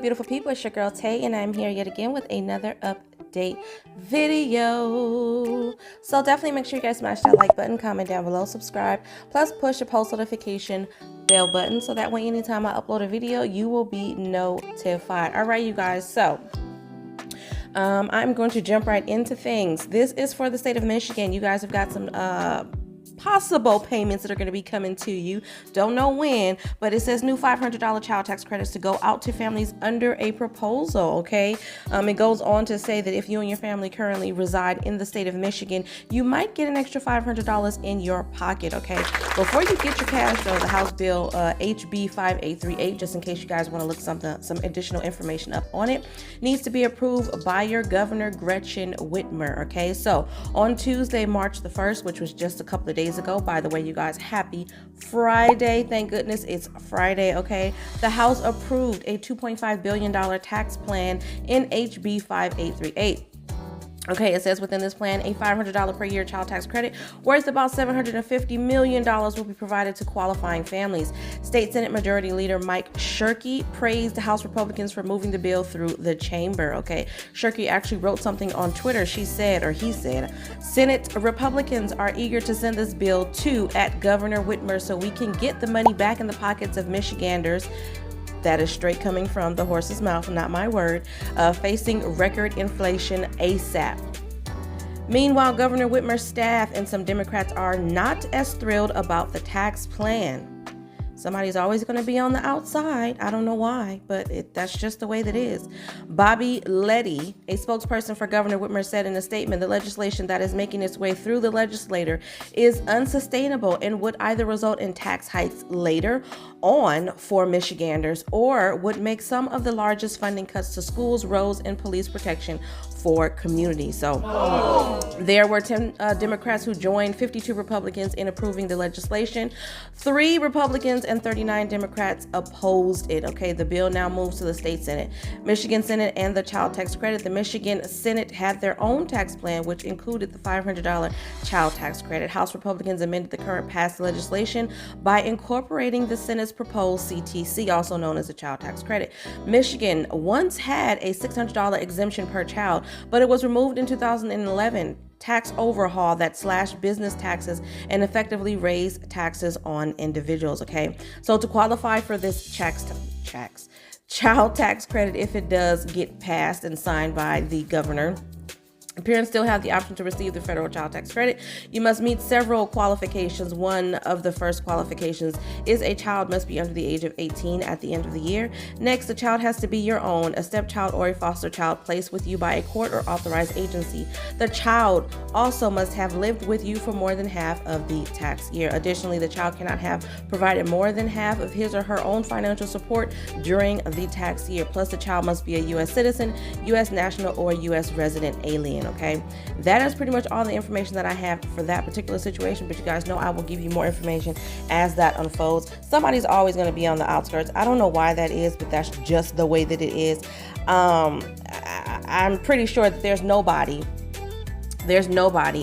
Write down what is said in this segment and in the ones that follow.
beautiful people? It's your girl Tay, and I'm here yet again with another update video. So definitely make sure you guys smash that like button, comment down below, subscribe, plus push the post notification bell button so that way anytime I upload a video, you will be notified. All right, you guys. So I'm going to jump right into things. This is for the state of Michigan. You guys have got some possible payments that are going to be coming to you. Don't know when, but it says new $500 child tax credits to go out to families under a proposal. Okay. It goes on to say that if you and your family currently reside in the state of Michigan, you might get an extra $500 in your pocket. Okay. Before you get your cash though, the House Bill HB 5838, just in case you guys want to look some additional information up on it, needs to be approved by your governor, Gretchen Whitmer. Okay. So on Tuesday, March the 1st, which was just a couple of days ago, by the way, you guys, happy Friday. Thank goodness it's Friday. Okay. The House approved a $2.5 billion tax plan in HB 5838. Okay, it says within this plan, a $500 per year child tax credit worth about $750 million will be provided to qualifying families. State Senate Majority Leader Mike Shirkey praised House Republicans for moving the bill through the chamber. Okay, Shirkey actually wrote something on Twitter. He said, Senate Republicans are eager to send this bill to @Governor Whitmer so we can get the money back in the pockets of Michiganders. That is straight coming from the horse's mouth, not my word, facing record inflation ASAP. Meanwhile, Governor Whitmer's staff and some Democrats are not as thrilled about the tax plan. Somebody's always going to be on the outside. I don't know why, but that's just the way that is. Bobby Leddy, a spokesperson for Governor Whitmer, said in a statement, the legislation that is making its way through the legislature is unsustainable and would either result in tax hikes later on for Michiganders or would make some of the largest funding cuts to schools, roads, and police protection for communities. So there were 10 Democrats who joined 52 Republicans in approving the legislation. 3 Republicans and 39 Democrats opposed it. Okay, the bill now moves to the state Senate, Michigan Senate, and the child tax credit. The Michigan Senate had their own tax plan, which included the $500 child tax credit. House Republicans amended the current passed legislation by incorporating the Senate's proposed CTC, also known as the child tax credit. Michigan once had a $600 exemption per child, but it was removed in 2011. Tax overhaul that slashed business taxes and effectively raised taxes on individuals. Okay, so to qualify for this child tax credit, if it does get passed and signed by the governor, parents still have the option to receive the federal child tax credit. You must meet several qualifications. One of the first qualifications is a child must be under the age of 18 at the end of the year. Next, the child has to be your own, a stepchild or a foster child placed with you by a court or authorized agency. The child also must have lived with you for more than half of the tax year. Additionally, the child cannot have provided more than half of his or her own financial support during the tax year. Plus, the child must be a U.S. citizen, U.S. national, or U.S. resident alien. Okay, that is pretty much all the information that I have for that particular situation, but you guys know I will give you more information as that unfolds. Somebody's always going to be on the outskirts. I don't know why that is, but that's just the way that it is. I'm pretty sure that there's nobody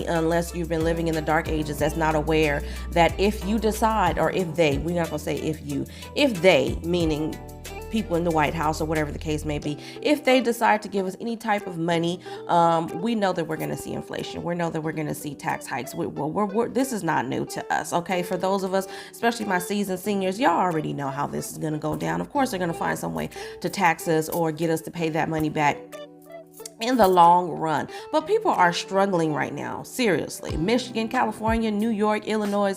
unless you've been living in the dark ages that's not aware that if you decide, or if they, we're not going to say if they, meaning people in the White House or whatever the case may be, if they decide to give us any type of money, we know that we're going to see inflation. We know that we're going to see tax hikes. This is not new to us. Okay, for those of us, especially my seasoned seniors, y'all already know how this is going to go down. Of course, they're going to find some way to tax us or get us to pay that money back in the long run. But people are struggling right now. Seriously. Michigan, California, New York, Illinois,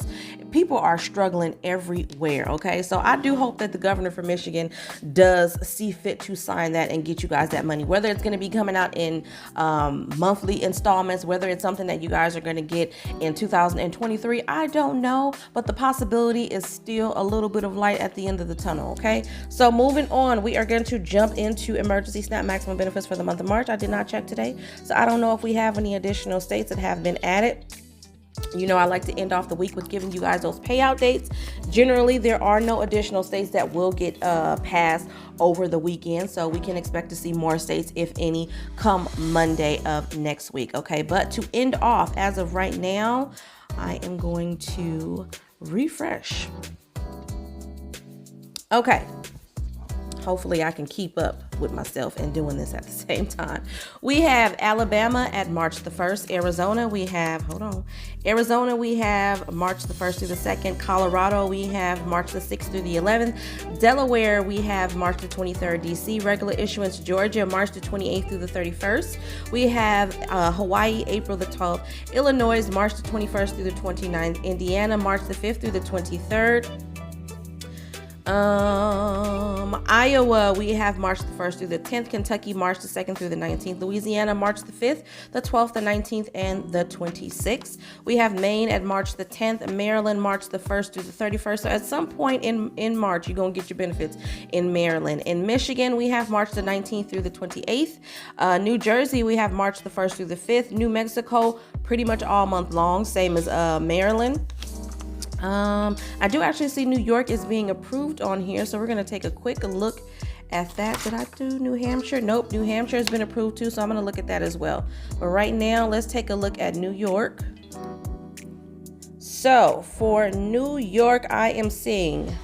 people are struggling everywhere. Okay. So I do hope that the governor for Michigan does see fit to sign that and get you guys that money, whether it's going to be coming out in monthly installments, whether it's something that you guys are going to get in 2023. I don't know, but the possibility is still a little bit of light at the end of the tunnel. Okay. So moving on, we are going to jump into emergency SNAP maximum benefits for the month of March. I did not check today, so I don't know if we have any additional states that have been added. You know, I like to end off the week with giving you guys those payout dates. Generally, there are no additional states that will get passed over the weekend, so we can expect to see more states, if any, come Monday of next week. Okay, but to end off, as of right now, I am going to refresh. Okay. hopefully I can keep up with myself and doing this at the same time. We have Alabama at March the 1st. Arizona, we have, Arizona, we have March the 1st through the 2nd. Colorado, we have March the 6th through the 11th. Delaware, we have March the 23rd. DC, regular issuance. Georgia, March the 28th through the 31st. We have Hawaii, April the 12th. Illinois, March the 21st through the 29th. Indiana, March the 5th through the 23rd. Iowa, we have March the 1st through the 10th. Kentucky, March the 2nd through the 19th. Louisiana, March the 5th, the 12th, the 19th, and the 26th. We have Maine at March the 10th. Maryland, March the 1st through the 31st. So at some point in March, you're going to get your benefits in Maryland. In Michigan, we have March the 19th through the 28th. New Jersey, we have March the 1st through the 5th. New Mexico, pretty much all month long, same as Maryland. I do actually see New York is being approved on here, so we're going to take a quick look at that. Did I do New Hampshire? Nope, New Hampshire has been approved too, so I'm going to look at that as well. But right now, let's take a look at New York. So for New York, I am seeing,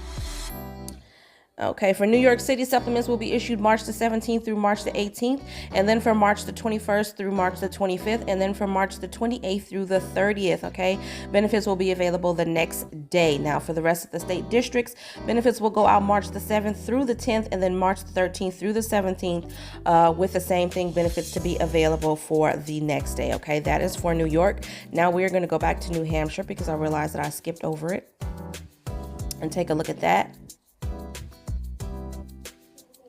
okay, for New York City, supplements will be issued March the 17th through March the 18th, and then from March the 21st through March the 25th, and then from March the 28th through the 30th, okay? Benefits will be available the next day. Now, for the rest of the state districts, benefits will go out March the 7th through the 10th, and then March the 13th through the 17th, with the same thing, benefits to be available for the next day, okay? That is for New York. Now, we're going to go back to New Hampshire because I realized that I skipped over it, and take a look at that.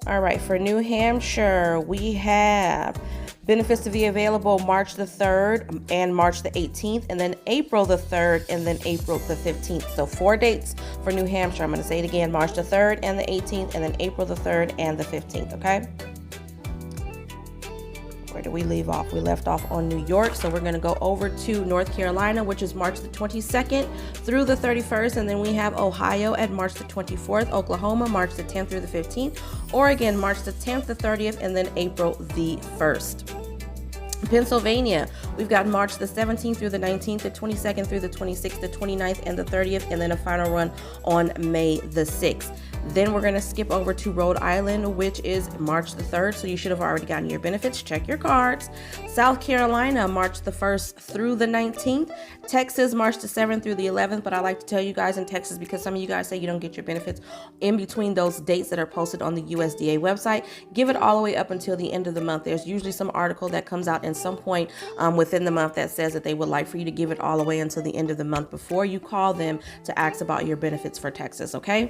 All right, for New Hampshire, we have benefits to be available March the 3rd and March the 18th, and then April the 3rd and then April the 15th. So 4 dates for New Hampshire. I'm going to say it again, March the 3rd and the 18th, and then April the 3rd and the 15th, okay? Where did we leave off? We left off on New York, so we're going to go over to North Carolina, which is March the 22nd through the 31st, and then we have Ohio at March the 24th, Oklahoma, March the 10th through the 15th, Oregon, March the 10th, the 30th, and then April the 1st. Pennsylvania, we've got March the 17th through the 19th, the 22nd through the 26th, the 29th, and the 30th, and then a final run on May the 6th. Then we're going to skip over to Rhode Island, which is March the 3rd, so you should have already gotten your benefits. Check your cards. South Carolina, March the 1st through the 19th. Texas, March the 7th through the 11th, but I like to tell you guys in Texas, because some of you guys say you don't get your benefits in between those dates that are posted on the USDA website. Give it all the way up until the end of the month. There's usually some article that comes out in some point within the month that says that they would like for you to give it all the way until the end of the month before you call them to ask about your benefits for Texas, okay?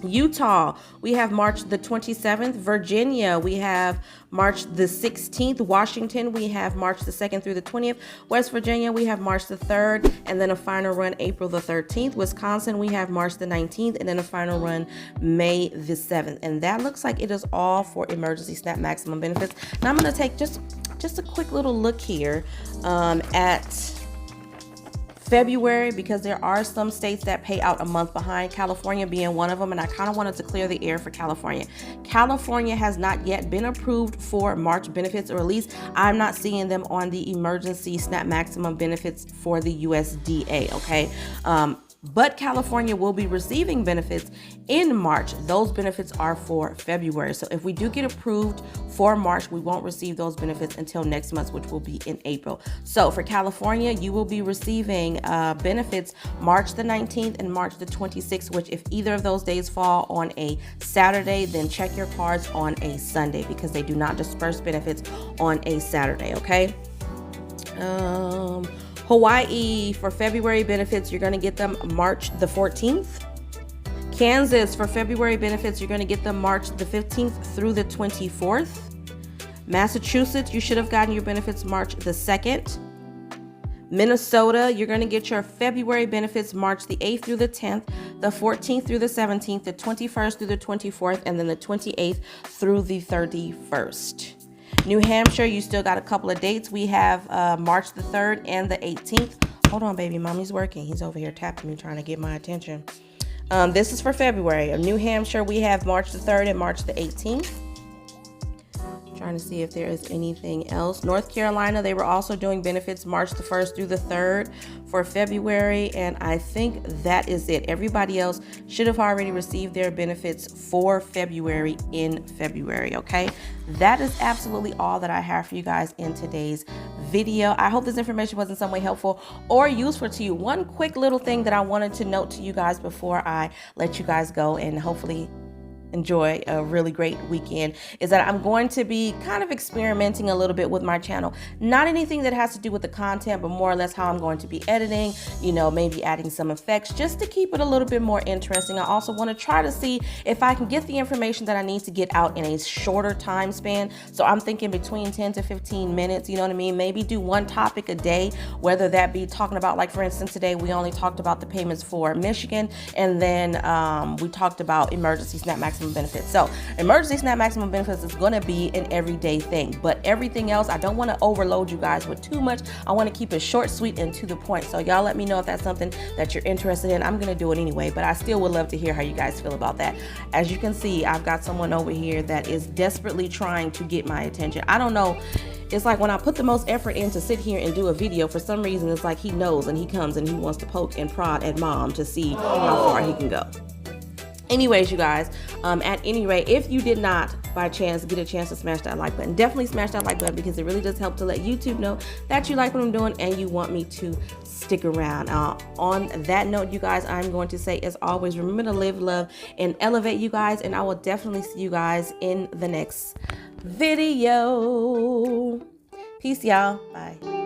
Utah, we have March the 27th. Virginia, we have March the 16th. Washington, we have March the 2nd through the 20th. West Virginia, we have March the 3rd, and then a final run April the 13th. Wisconsin, we have March the 19th, and then a final run May the 7th. And that looks like it is all for emergency SNAP maximum benefits. Now I'm going to take just a quick little look here at February, because there are some states that pay out a month behind, California being one of them, and I kind of wanted to clear the air for California. California has not yet been approved for March benefits, or at least I'm not seeing them on the emergency SNAP maximum benefits for the USDA, okay? But California will be receiving benefits in March. Those benefits are for February. So if we do get approved for March, we won't receive those benefits until next month, which will be in April. So for California, you will be receiving benefits March the 19th and March the 26th, which if either of those days fall on a Saturday, then check your cards on a Sunday, because they do not disperse benefits on a Saturday, okay? Hawaii, for February benefits, you're going to get them March the 14th. Kansas, for February benefits, you're going to get them March the 15th through the 24th. Massachusetts, you should have gotten your benefits March the 2nd. Minnesota, you're going to get your February benefits March the 8th through the 10th, the 14th through the 17th, the 21st through the 24th, and then the 28th through the 31st. New Hampshire, you still got a couple of dates. We have March the 3rd and the 18th. Hold on, baby. Mommy's working. He's over here tapping me, trying to get my attention. This is for February. In New Hampshire, we have March the 3rd and March the 18th. Trying to see if there is anything else. North Carolina, they were also doing benefits March the 1st through the 3rd for February, and I think that is it. Everybody else should have already received their benefits for February in February, okay? That is absolutely all that I have for you guys in today's video. I hope this information was in some way helpful or useful to you. One quick little thing that I wanted to note to you guys before I let you guys go and hopefully enjoy a really great weekend is that I'm going to be kind of experimenting a little bit with my channel. Not anything that has to do with the content, but more or less how I'm going to be editing, you know, maybe adding some effects just to keep it a little bit more interesting. I also want to try to see if I can get the information that I need to get out in a shorter time span. So I'm thinking between 10 to 15 minutes, you know what I mean? Maybe do one topic a day, whether that be talking about, like for instance, today we only talked about the payments for Michigan, and then we talked about emergency SNAP maximum benefits. So emergency SNAP maximum benefits is going to be an everyday thing, but everything else, I don't want to overload you guys with too much. I want to keep it short, sweet, and to the point. So y'all let me know if that's something that you're interested in. I'm going to do it anyway, but I still would love to hear how you guys feel about that. As you can see, I've got someone over here that is desperately trying to get my attention. I don't know. It's like when I put the most effort in to sit here and do a video, for some reason, it's like he knows and he comes and he wants to poke and prod at mom to see how far he can go. Anyways, you guys, at any rate, if you did not by chance get a chance to smash that like button, definitely smash that like button because it really does help to let YouTube know that you like what I'm doing and you want me to stick around. On that note, you guys, I'm going to say, as always, remember to live, love, and elevate, you guys, and I will definitely see you guys in the next video. Peace, y'all. Bye.